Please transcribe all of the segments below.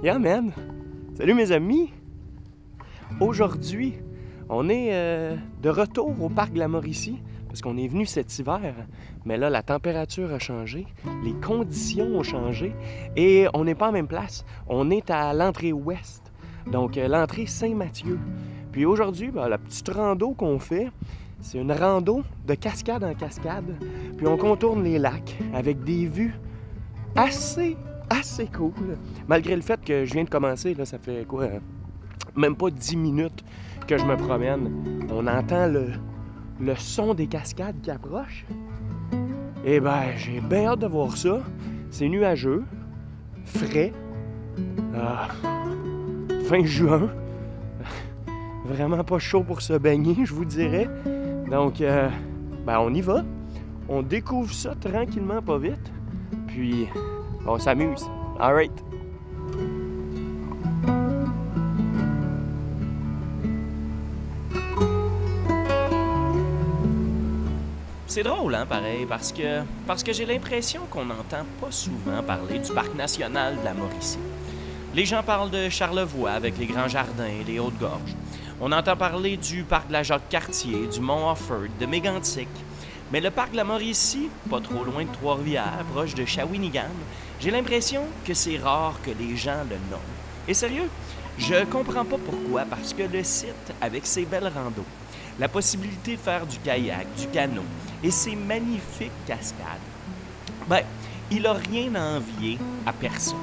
Yeah, man! Salut mes amis! Aujourd'hui, on est de retour au parc de la Mauricie parce qu'on est venu cet hiver. Mais là, la température a changé, les conditions ont changé et on n'est pas en même place. On est à l'entrée ouest, donc l'entrée Saint-Mathieu. Puis aujourd'hui, la petite rando qu'on fait, c'est une rando de cascade en cascade. Puis on contourne les lacs avec des vues assez cool. Malgré le fait que je viens de commencer, là, ça fait quoi? Même pas 10 minutes que je me promène. On entend le son des cascades qui approchent. Et ben, j'ai bien hâte de voir ça. C'est nuageux, frais, fin juin. Vraiment pas chaud pour se baigner, je vous dirais. Donc, on y va. On découvre ça tranquillement, pas vite. Puis, on s'amuse. All right. C'est drôle, hein, pareil, parce que j'ai l'impression qu'on n'entend pas souvent parler du parc national de la Mauricie. Les gens parlent de Charlevoix avec les grands jardins et les Hautes-Gorges. On entend parler du parc de la Jacques-Cartier, du Mont-Offord, de Mégantic. Mais le parc de la Mauricie, pas trop loin de Trois-Rivières, proche de Shawinigan, j'ai l'impression que c'est rare que les gens le nomment. Et sérieux, je comprends pas pourquoi, parce que le site, avec ses belles randos, la possibilité de faire du kayak, du canot et ses magnifiques cascades, il a rien à envier à personne.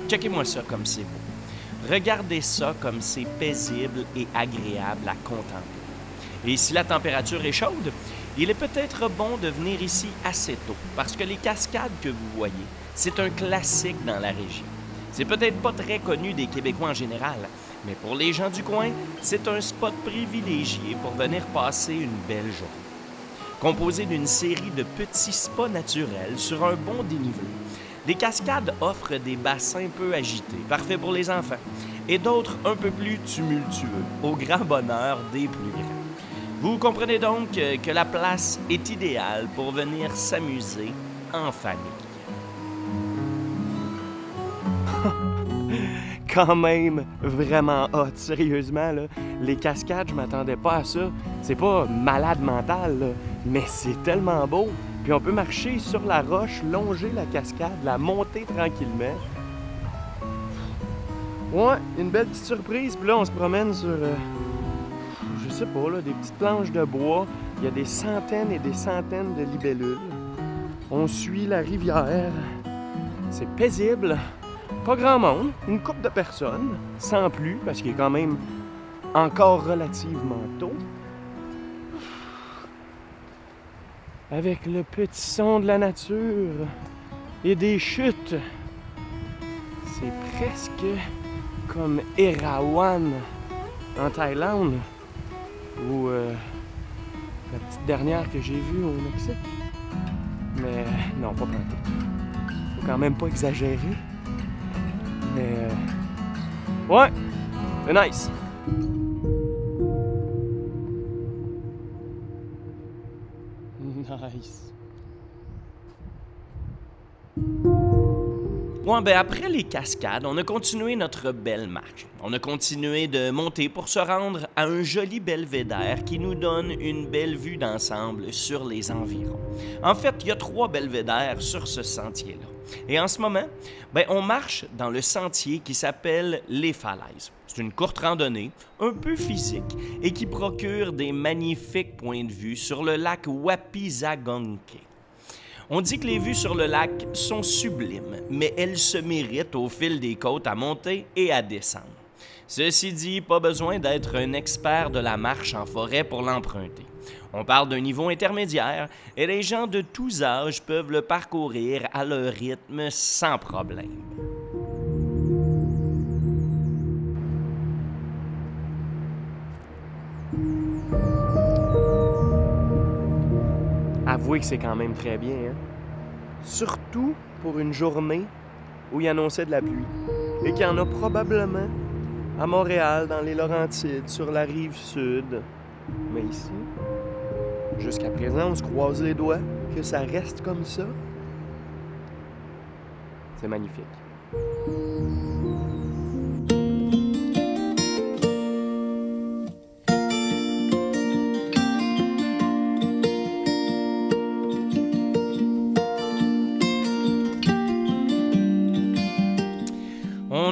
Checkez-moi ça comme c'est beau. Regardez ça comme c'est paisible et agréable à contempler. Et si la température est chaude, il est peut-être bon de venir ici assez tôt, parce que les cascades que vous voyez, c'est un classique dans la région. C'est peut-être pas très connu des Québécois en général, mais pour les gens du coin, c'est un spot privilégié pour venir passer une belle journée. Composé d'une série de petits spas naturels sur un bon dénivelé, les cascades offrent des bassins peu agités, parfaits pour les enfants, et d'autres un peu plus tumultueux, au grand bonheur des plus grands. Vous comprenez donc que la place est idéale pour venir s'amuser en famille. Quand même vraiment hot, sérieusement, là. Les cascades, je m'attendais pas à ça. C'est pas malade mental, là, mais c'est tellement beau. Puis on peut marcher sur la roche, longer la cascade, la monter tranquillement. Ouais, une belle petite surprise. Puis là, on se promène sur, je sais pas, là, des petites planches de bois. Il y a des centaines et des centaines de libellules. On suit la rivière. C'est paisible. Pas grand monde, une couple de personnes, sans plus, parce qu'il est quand même encore relativement tôt. Avec le petit son de la nature et des chutes. C'est presque comme Erawan en Thaïlande ou la petite dernière que j'ai vue au Mexique. Mais non, pas partout. Faut quand même pas exagérer. Mais ouais, c'est nice. Nice. Ouais, après les cascades, on a continué notre belle marche. On a continué de monter pour se rendre à un joli belvédère qui nous donne une belle vue d'ensemble sur les environs. En fait, il y a 3 belvédères sur ce sentier-là. Et en ce moment, on marche dans le sentier qui s'appelle Les Falaises. C'est une courte randonnée, un peu physique, et qui procure des magnifiques points de vue sur le lac Wapizagonké. On dit que les vues sur le lac sont sublimes, mais elles se méritent au fil des côtes à monter et à descendre. Ceci dit, pas besoin d'être un expert de la marche en forêt pour l'emprunter. On parle d'un niveau intermédiaire et les gens de tous âges peuvent le parcourir à leur rythme sans problème. Avouez que c'est quand même très bien, hein? Surtout pour une journée où il annonçait de la pluie. Et qu'il y en a probablement à Montréal, dans les Laurentides, sur la rive sud. Mais ici, jusqu'à présent, on se croise les doigts que ça reste comme ça. C'est magnifique.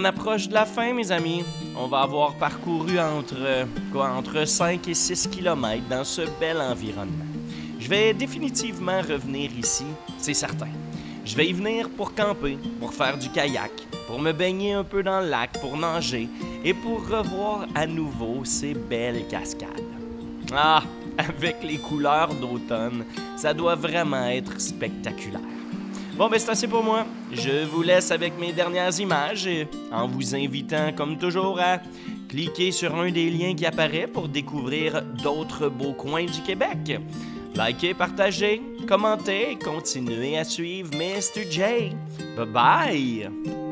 approche de la fin, mes amis. On va avoir parcouru entre 5 et 6 kilomètres dans ce bel environnement. Je vais définitivement revenir ici, c'est certain. Je vais y venir pour camper, pour faire du kayak, pour me baigner un peu dans le lac, pour nager et pour revoir à nouveau ces belles cascades. Ah, avec les couleurs d'automne, ça doit vraiment être spectaculaire. Bon, ben c'est assez pour moi. Je vous laisse avec mes dernières images et en vous invitant, comme toujours, à cliquer sur un des liens qui apparaît pour découvrir d'autres beaux coins du Québec. Likez, partagez, commentez et continuez à suivre Mr. J. Bye bye!